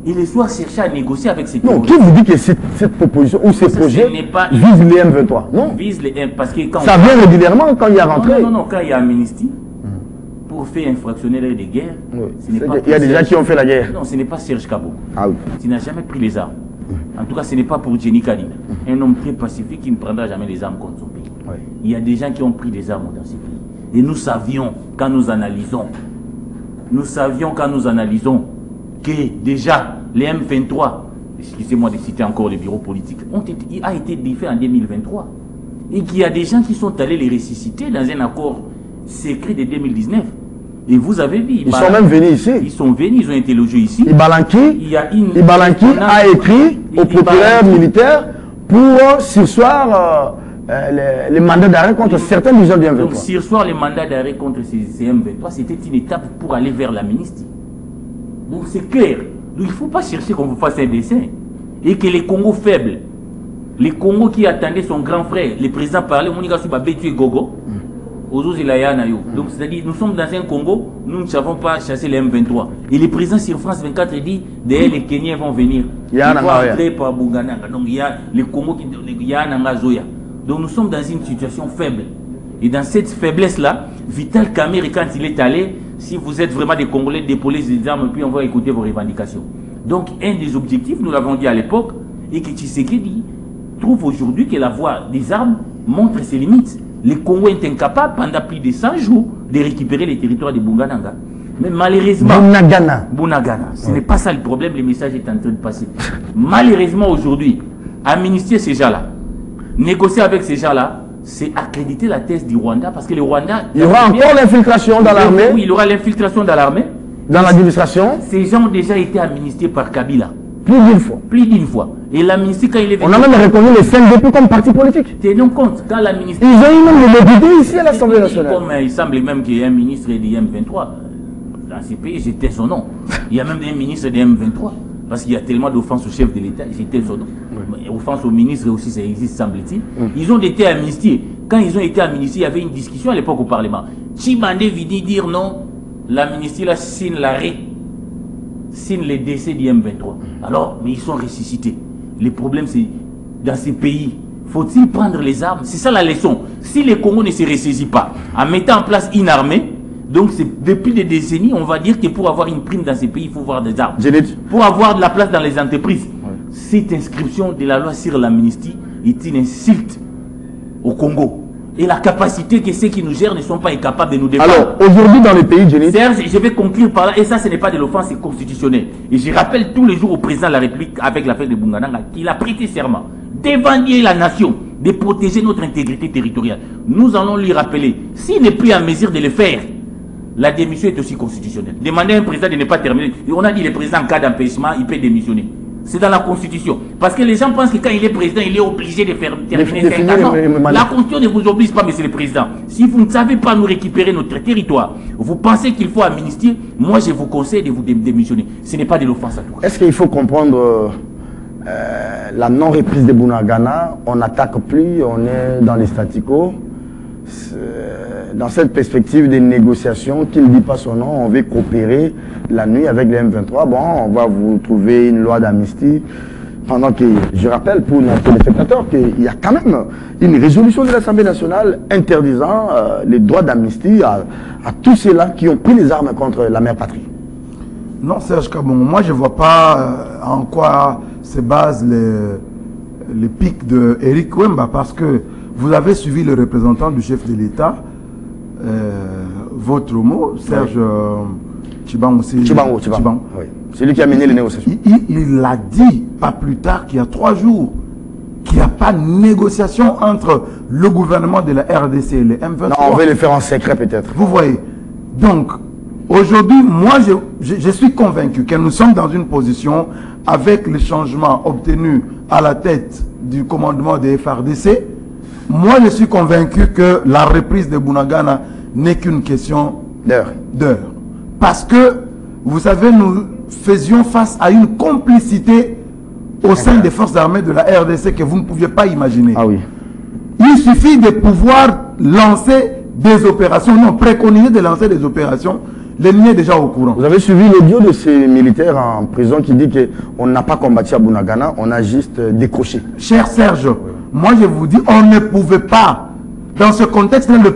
et les soirs chercher à négocier avec ces terroristes. Non, qui vous dit que cette proposition ou ces projets visent les M23? Non. Vise les M, parce que quand ça vient régulièrement quand il y a rentré. Non, quand il y a amnistie, pour faire infractionner des guerres, il y a des gens qui ont fait la guerre. Non, ce n'est pas Serge Kabou. Ah oui. Tu n'as jamais pris les armes. En tout cas, ce n'est pas pour Jenny Kaninda. Un homme très pacifique qui ne prendra jamais les armes contre son pays. Oui. Il y a des gens qui ont pris des armes dans ce pays. Et nous savions, quand nous analysons, que déjà les M23, excusez-moi de citer encore les bureaux politiques, a été défait en 2023. Et qu'il y a des gens qui sont allés les ressusciter dans un accord secret de 2019. Et vous avez vu. Ils sont même venus ici. Ils sont venus, ils ont été logés ici. Ibalanki a écrit au procureur militaire pour surseoir les mandats d'arrêt contre certains dirigeants du M23. Donc, surseoir les mandats d'arrêt contre ces M23, c'était une étape pour aller vers l'amnistie. Donc, c'est clair. Donc, il ne faut pas chercher qu'on vous fasse un dessin. Et que les Congos faibles, les Congos qui attendaient son grand frère, le président parlait, Monika Souba tuer Gogo, donc, c'est-à-dire, nous sommes dans un Congo, nous ne savons pas chasser les M23. Et le président sur France 24 dit, derrière les Kenyans vont venir. Ils vont entrer par Bougananga. Donc, il y a les Congo qui il y a Nanga Zoya. Donc, nous sommes dans une situation faible. Et dans cette faiblesse-là, Vital Kamerhe, quand il est allé, si vous êtes vraiment des Congolais, déposez les armes, puis on va écouter vos revendications. Donc, un des objectifs, nous l'avons dit à l'époque, et que Tshisekedi trouve aujourd'hui que la voie des armes montre ses limites. Les Congos est incapable pendant plus de 100 jours de récupérer les territoires de Bunagana. Mais malheureusement, Bunagana, ce n'est pas ça le problème, le message est en train de passer. Malheureusement aujourd'hui, amnistier ces gens-là, négocier avec ces gens-là, c'est accréditer la thèse du Rwanda, parce que le Rwanda... Il y aura encore l'infiltration dans l'armée. Oui, il y aura l'infiltration dans l'armée. Dans l'administration. Ces gens ont déjà été amnistiés par Kabila. Plus d'une fois. Plus d'une fois. Et l'amnistie, quand il est venu... On a même reconnu les 5 députés comme parti politique. Tenons compte, quand l'amnistie... Ils ont eu même les députés ici à l'Assemblée nationale. Comme il semble même qu'il y ait un ministre du M23. dans ces pays, j'étais son nom. Il y a même un ministre des M23. Parce qu'il y a tellement d'offenses au chef de l'État, j'étais son nom. Offenses au ministre aussi, ça existe, semble-t-il. Ils ont été amnistiés. Quand ils ont été amnistiés, il y avait une discussion à l'époque au Parlement. Chibandé vit dire non, l'amnistie là signe l'arrêt, signe les décès du M23. Alors, mais ils sont ressuscités. Le problème, c'est dans ces pays, faut-il prendre les armes? C'est ça la leçon. Si les Congos ne se ressaisissent pas, en mettant en place une armée, donc depuis des décennies, on va dire que pour avoir une prime dans ces pays, il faut avoir des armes. Pour avoir de la place dans les entreprises. Cette inscription de la loi sur l'amnistie est une insulte au Congo. Et la capacité que ceux qui nous gèrent ne sont pas incapables de nous défendre. Alors, aujourd'hui dans les pays, Serge, je vais conclure par là, et ça ce n'est pas de l'offense, c'est constitutionnel. Et je rappelle tous les jours au président de la République, avec l'affaire de Bungananga, qu'il a prêté serment devant la nation de protéger notre intégrité territoriale. Nous allons lui rappeler, s'il n'est plus en mesure de le faire, la démission est aussi constitutionnelle. Demander à un président de ne pas terminer. On a dit le président en cas d'empêchement, il peut démissionner. C'est dans la Constitution. Parce que les gens pensent que quand il est président, il est obligé de faire terminer 5 ans. Non. La Constitution ne vous oblige pas, monsieur le président. Si vous ne savez pas nous récupérer notre territoire, vous pensez qu'il faut amnistier, moi je vous conseille de vous démissionner. Ce n'est pas de l'offense à tout. Est-ce qu'il faut comprendre la non-reprise de Bunagana? On n'attaque plus, on est dans les statu quo. Dans cette perspective des négociations, qui ne dit pas son nom, on veut coopérer la nuit avec les M23. Bon, on va vous trouver une loi d'amnistie. Pendant que, je rappelle pour nos téléspectateurs qu'il y a quand même une résolution de l'Assemblée nationale interdisant les droits d'amnistie à tous ceux-là qui ont pris les armes contre la mère patrie. Non, Serge Kabon, moi je ne vois pas en quoi se basent les pics de Eric Wemba, parce que vous avez suivi le représentant du chef de l'État, votre mot, Serge Chibango. Oui. C'est lui qui a mené les négociations. Il l'a dit pas plus tard qu'il y a 3 jours qu'il n'y a pas de négociation entre le gouvernement de la RDC et les M23. Non, on va le faire en secret peut-être. Vous voyez. Donc, aujourd'hui, moi je suis convaincu que nous sommes dans une position avec les changements obtenus à la tête du commandement des FRDC. Moi, je suis convaincu que la reprise de Bunagana n'est qu'une question d'heure. Parce que, vous savez, nous faisions face à une complicité au sein des forces armées de la RDC que vous ne pouviez pas imaginer. Ah oui. Il suffit de pouvoir lancer des opérations, non, préconiser de lancer des opérations. L'ennemi est déjà au courant. Vous avez suivi l'audio de ces militaires en prison qui dit qu'on n'a pas combattu à Bunagana, on a juste décroché. Cher Serge, moi je vous dis, on ne pouvait pas. Dans ce contexte, le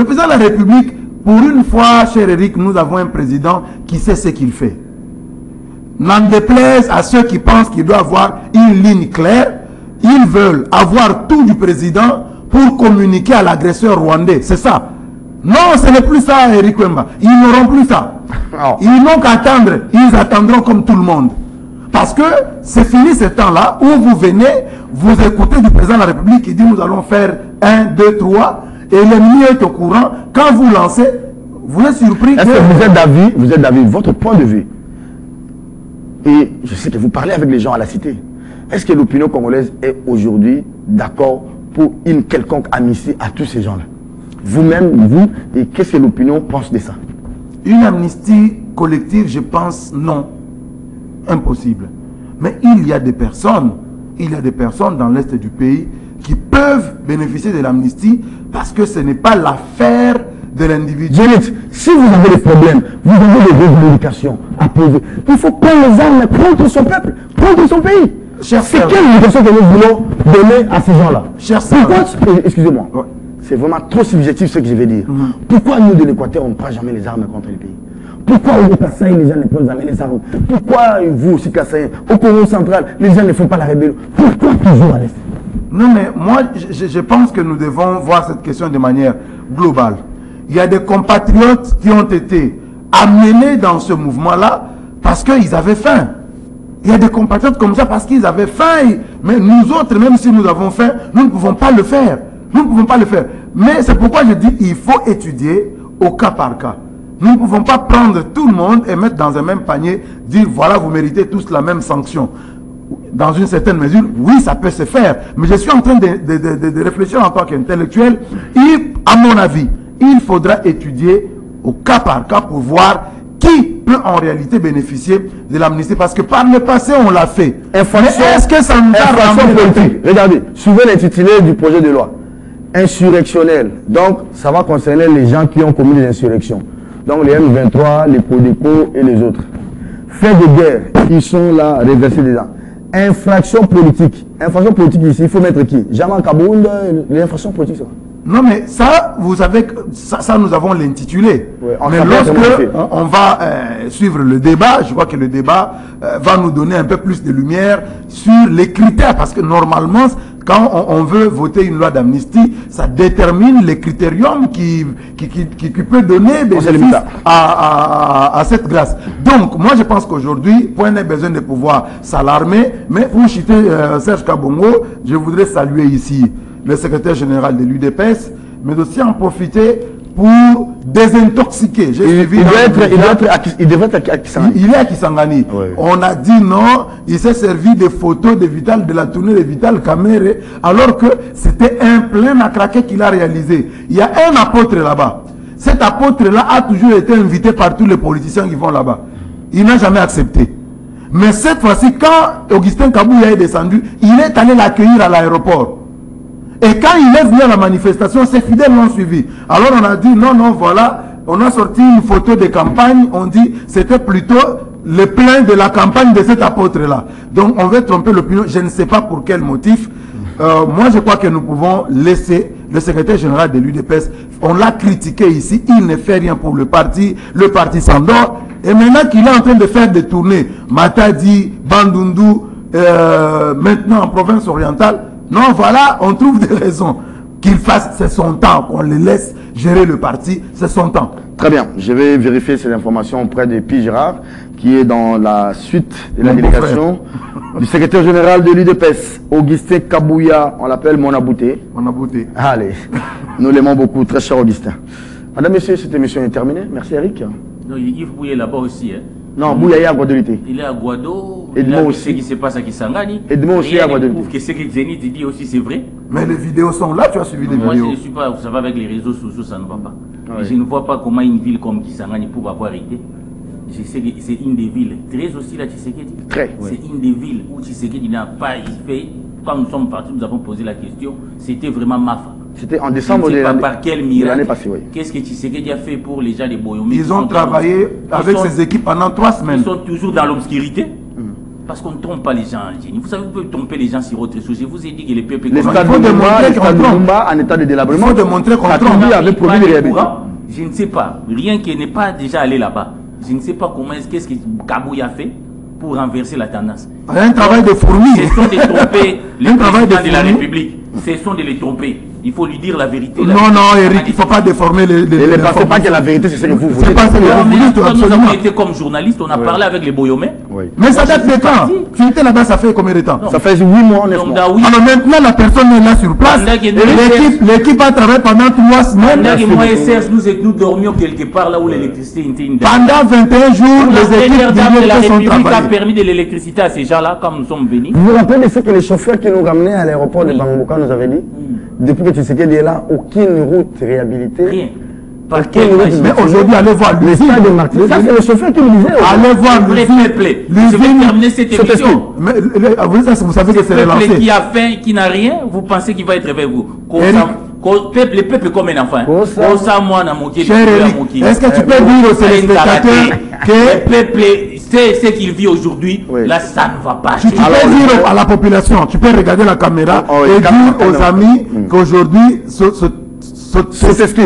président de la République, pour une fois, cher Eric, nous avons un président qui sait ce qu'il fait. N'en déplaise à ceux qui pensent qu'il doit avoir une ligne claire, ils veulent avoir tout du président pour communiquer à l'agresseur rwandais. C'est ça. Non, ce n'est plus ça, Eric Wemba. Ils n'auront plus ça. Oh. Ils n'ont qu'à attendre. Ils attendront comme tout le monde. Parce que c'est fini ce temps-là où vous venez, vous écoutez du président de la République qui dit nous allons faire 1, 2, 3 et l'ennemi est au courant. Quand vous lancez, vous êtes surpris. Est-ce que vous êtes d'avis, votre point de vue? Et je sais que vous parlez avec les gens à la cité. Est-ce que l'opinion congolaise est aujourd'hui d'accord pour une quelconque amnistie à tous ces gens-là? Vous-même, vous, et qu'est-ce que l'opinion pense de ça? Une amnistie collective, je pense, non. Impossible. Mais il y a des personnes dans l'Est du pays qui peuvent bénéficier de l'amnistie parce que ce n'est pas l'affaire de l'individu. Si vous avez des problèmes, vous avez des revendications à poser, il faut prendre les armes contre son peuple, contre son pays. C'est quelle éducation que nous voulons donner à ces gens-là? Excusez-moi. Ouais. C'est vraiment trop subjectif ce que je vais dire. Pourquoi nous de l'Équateur on ne prend jamais les armes contre les pays? Pourquoi au Kassai les gens ne prennent jamais les armes? Pourquoi vous aussi Kassai, au Congo central, les gens ne font pas la rébellion? Pourquoi toujours à l'Est? Non mais moi je pense que nous devons voir cette question de manière globale. Il y a des compatriotes qui ont été amenés dans ce mouvement-là parce qu'ils avaient faim. Il y a des compatriotes comme ça parce qu'ils avaient faim. Mais nous autres, même si nous avons faim, nous ne pouvons pas le faire. Nous ne pouvons pas le faire. Mais c'est pourquoi je dis qu'il faut étudier au cas par cas. Nous ne pouvons pas prendre tout le monde et mettre dans un même panier, dire voilà, vous méritez tous la même sanction. Dans une certaine mesure, oui, ça peut se faire. Mais je suis en train de réfléchir en tant qu'intellectuel. Et, à mon avis, il faudra étudier au cas par cas pour voir qui peut en réalité bénéficier de l'amnistie? Parce que par le passé, on l'a fait. Est-ce que ça nous a politique? Regardez, suivez l'intitulé du projet de loi. Insurrectionnel. Donc, ça va concerner les gens qui ont commis des insurrections. Donc, les M23, les Codeco et les autres. Faits de guerre, ils sont là, réversés dedans. Infraction politique. Infraction politique ici, il faut mettre qui? Jamal Kabound, les infractions politiques, ça. Non, mais ça, vous savez, ça nous avons l'intitulé. Ouais, mais lorsque on va suivre le débat, je crois que le débat va nous donner un peu plus de lumière sur les critères. Parce que normalement, quand on veut voter une loi d'amnistie, ça détermine les critériums qui peut donner bénéfice à cette grâce. Donc, moi, je pense qu'aujourd'hui, point n'est besoin de pouvoir s'alarmer. Mais pour citer Serge Kabongo, je voudrais saluer ici le secrétaire général de l'UDPS, mais aussi en profiter pour désintoxiquer. Il devrait être à Kisangani. Il est à Kisangani. Oui. On a dit non, il s'est servi des photos de la tournée de Vital Kamerhe, alors que c'était un plein à craquer qu'il a réalisé. Il y a un apôtre là-bas. Cet apôtre-là a toujours été invité par tous les politiciens qui vont là-bas. Il n'a jamais accepté. Mais cette fois-ci, quand Augustin Kabouya est descendu, il est allé l'accueillir à l'aéroport. Et quand il est venu à la manifestation, ses fidèles l'ont suivi. Alors on a dit, non, voilà, on a sorti une photo de campagne, on dit, c'était plutôt le plein de la campagne de cet apôtre-là. Donc on veut tromper l'opinion, je ne sais pas pour quel motif. Moi je crois que nous pouvons laisser le secrétaire général de l'UDPS, on l'a critiqué ici, il ne fait rien pour le parti s'endort. Et maintenant qu'il est en train de faire des tournées, Matadi, Bandundu, maintenant en province orientale, non, voilà, on trouve des raisons qu'il fasse, c'est son temps, qu'on le laisse gérer le parti, c'est son temps. Très bien, je vais vérifier ces informations auprès de Pi Girard, qui est dans la suite de la délégation du secrétaire général de l'UDPS, Augustin Kabouya, on l'appelle Monabouté. Monabouté. Allez, nous l'aimons beaucoup, très cher Augustin. Madame, Messieurs, cette émission est terminée. Merci Eric. Non, Yves Bouye est là-bas aussi. Hein. Non, Bouya est à Guadeloupe. Il est à Guado. Edmond aussi. Ce qui se passe à Kisangani. Edmond aussi à Guadeloupe. Que ce que Zénith dit aussi, c'est vrai. Mais les vidéos sont là, tu as suivi les vidéos. Moi, je ne suis pas, vous savez, avec les réseaux sociaux, ça ne va pas. Ouais. Je ne vois pas comment une ville comme Kisangani peut avoir été. Je sais que c'est une des villes très aussi là, Tshisekedi. Très. C'est une des villes où Tshisekedi n'a pas fait. Quand nous sommes partis, nous avons posé la question. C'était vraiment Mafa. C'était en décembre de l'année passée, oui. Qu'est-ce que Tshisekedi a fait pour les gens de Boyomé? Ils ont travaillé avec ses équipes pendant 3 semaines. Ils sont toujours dans l'obscurité. Parce qu'on ne trompe pas les gens. Vous savez, vous pouvez tromper les gens sur autre chose. Je vous ai dit que les peuples... Les stades de Lumba en état de délabrement. Il faut démontrer qu'on trompe. Avec promis de réhabilitation. Je ne sais pas. Rien qui n'est pas déjà allé là-bas. Je ne sais pas comment qu'est-ce que Kabouya a fait pour renverser la tendance. Un travail de fourmi. Ce sont de tromper les présidents de la République. Ce sont de les tromper. Il faut lui dire la vérité. Non, Eric, il ne faut pas déformer les ne pensez pas que la vérité, c'est ce que vous voulez. C'est pas ce que vous voulez, quand nous avons été comme journalistes, on a parlé avec les Boyomais. Oui. Mais ça date de quand? Tu étais là-bas, ça fait combien de temps? Ça fait 8 mois, 9 mois. Alors maintenant, la personne est là sur place. L'équipe a travaillé pendant 3 semaines. Pendant que moi et Serge, nous dormions quelque part là où l'électricité était une. Pendant 21 jours, les équipes de la République a permis de l'électricité à ces gens-là quand nous sommes venus. Vous vous rappelez de ce que les chauffeurs qui nous ramenaient à l'aéroport de Bangboka nous avaient dit? Depuis que Tshisekedi est là, aucune route réhabilitée. Rien. Mais aujourd'hui, allez voir l'usine. Ça, c'est le chauffeur qui nous disait. Allez voir l'usine. Je vais terminer cette émission. Mais vous savez que c'est relancé. Le peuple qui a faim, qui n'a rien, vous pensez qu'il va être avec vous? Le peuple comme un enfant. Est-ce que tu peux dire aux téléspectateurs que le peuple sait ce qu'il vit aujourd'hui? Là, ça ne va pas. Tu peux dire à la population, tu peux regarder la caméra et dire aux amis qu'aujourd'hui,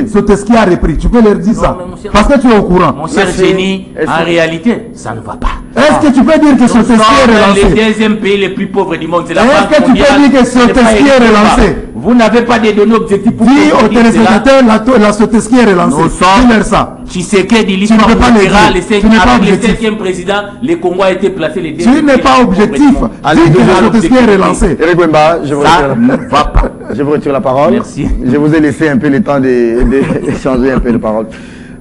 Soteski a repris. Tu peux leur dire ça. Parce que tu es au courant. Mon cher Génie, en réalité, ça ne va pas. Est-ce que tu peux dire que Soteski est relancé? Les deuxième pays les plus pauvres du monde, c'est la Est-ce que tu peux dire que Soteski est relancé? Vous n'avez pas de données objectives pour dis aux téléspectateurs la Soteski est relancée. Dis-leur ça. Tshisekedi, l'histoire mondiale, le 7e président, le Congo a été placé les deux. Tu n'es pas objectif. Dis que la Soteski est relancée. Eric Wemba, je vous retire la parole. Merci. Je vous ai laissé un peu le temps d'échanger un peu de parole.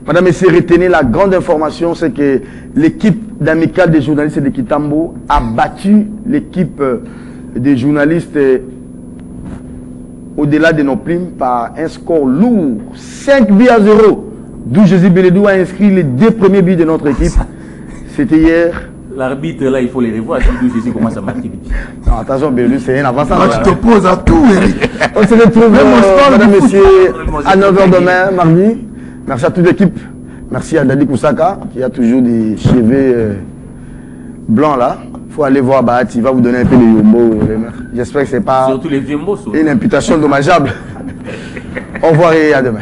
Madame, messieurs, retenez la grande information, c'est que l'équipe d'amicale des journalistes de Kitambo a battu l'équipe des journalistes au-delà de nos primes par un score lourd, 5 buts à 0. d'où Jésus Bélédou a inscrit les 2 premiers buts de notre équipe. C'était hier. L'arbitre, là, il faut les revoir. Si Jésus commence à marquer. Non, attention, Bélédou, c'est un avancement. Là, tu t'opposes à tout, Eric. On se retrouve, mesdames, messieurs, à 9h demain, mardi. Merci à toute l'équipe. Merci à Dadi Koussaka, qui a toujours des cheveux blancs là. Il faut aller voir Bahati, il va vous donner un peu de yombo. J'espère que ce n'est pas surtout les vieux mots, une imputation dommageable. Au revoir et à demain.